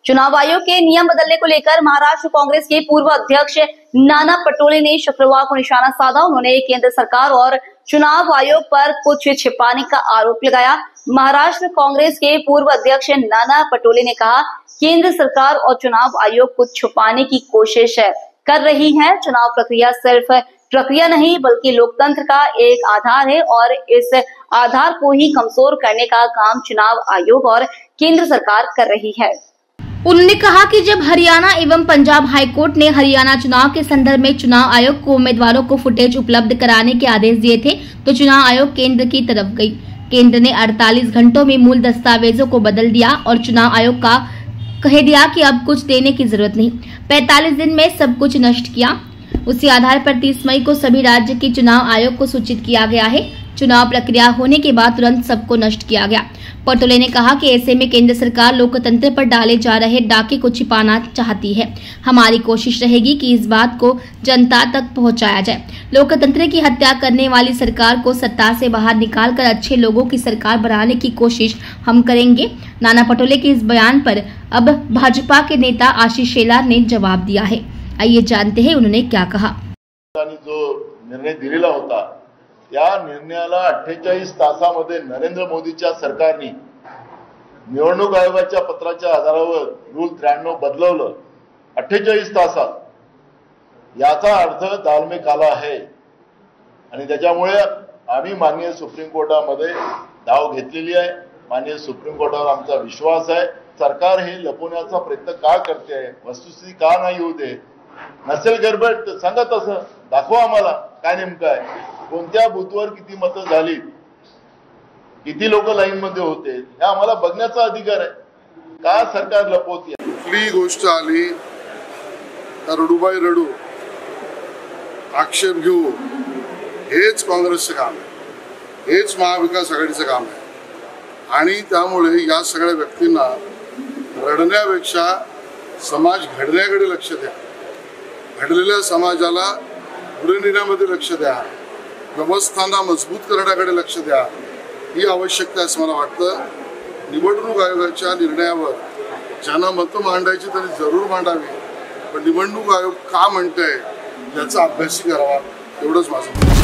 चुनाव आयोग के नियम बदलने को लेकर महाराष्ट्र कांग्रेस के पूर्व अध्यक्ष नाना पटोले ने शुक्रवार को निशाना साधा। उन्होंने केंद्र सरकार और चुनाव आयोग पर कुछ छिपाने का आरोप लगाया। महाराष्ट्र कांग्रेस के पूर्व अध्यक्ष नाना पटोले ने कहा, केंद्र सरकार और चुनाव आयोग कुछ छुपाने की कोशिश कर रही है। चुनाव प्रक्रिया सिर्फ प्रक्रिया नहीं बल्कि लोकतंत्र का एक आधार है और इस आधार को ही कमजोर करने का काम चुनाव आयोग और केंद्र सरकार कर रही है। उन्होंने कहा कि जब हरियाणा एवं पंजाब हाईकोर्ट ने हरियाणा चुनाव के संदर्भ में चुनाव आयोग को उम्मीदवारों को फुटेज उपलब्ध कराने के आदेश दिए थे तो चुनाव आयोग केंद्र की तरफ गई। केंद्र ने 48 घंटों में मूल दस्तावेजों को बदल दिया और चुनाव आयोग का कह दिया कि अब कुछ देने की जरूरत नहीं। 45 दिन में सब कुछ नष्ट किया। उसी आधार पर 30 मई को सभी राज्य के चुनाव आयोग को सूचित किया गया है। चुनाव प्रक्रिया होने के बाद तुरंत सबको नष्ट किया गया। पटोले ने कहा कि ऐसे में केंद्र सरकार लोकतंत्र पर डाले जा रहे डाके को छिपाना चाहती है। हमारी कोशिश रहेगी कि इस बात को जनता तक पहुंचाया जाए। लोकतंत्र की हत्या करने वाली सरकार को सत्ता से बाहर निकालकर अच्छे लोगों की सरकार बनाने की कोशिश हम करेंगे। नाना पटोले के इस बयान पर अब भाजपा के नेता आशीष शेलार ने जवाब दिया है। आइए जानते हैं उन्होंने क्या कहा। जो निर्णय दिलेला होता या निर्णयाला 48 तासामध्ये नरेंद्र मोदीच्या सरकारने निवडणूक आयोगाच्या पत्राच्या आधारावर रूल 93 बदलवलं 48 तासात। याचा अर्थ दाल में काला है आणि त्याच्यामुळे आम्ही माननीय सुप्रीम कोर्टामध्ये धाव घेतलेली आहे। माननीय सुप्रीम कोर्टावर आमचा विश्वास आहे। सरकार हे लपवण्याचा प्रयत्न का करते आहे, वस्तुस्थिती का नाही होते, नसेल गडबड तर सांगा, तसं दाखवा आम्हाला काय नेमकं आहे, कोणत्या बूथवर किती मतं झाली, किती लोक लाईन मध्ये होते, हे आम्हाला बघण्याचा अधिकार आहे। का सरकार लपवते? कुठली गोष्ट आली तर रडूबाई रडू, आक्षेप घेऊ, हेच काँग्रेसचं काम आहे, हेच महाविकास आघाडीचं काम आहे। आणि त्यामुळे या सगळ्या व्यक्तींना रडण्यापेक्षा समाज घडण्याकडे लक्ष द्या, घडलेल्या समाजाला पुढे नेण्यामध्ये लक्ष द्या, व्यवस्थांना मजबूत करण्याकडे लक्ष द्या, ही आवश्यकता असं मला वाटतं। निवडणूक आयोगाच्या निर्णयावर ज्यांना मतं मांडायची तरी जरूर मांडावी, पण निवडणूक आयोग का म्हणतंय याचा अभ्यास करावा, एवढंच माझं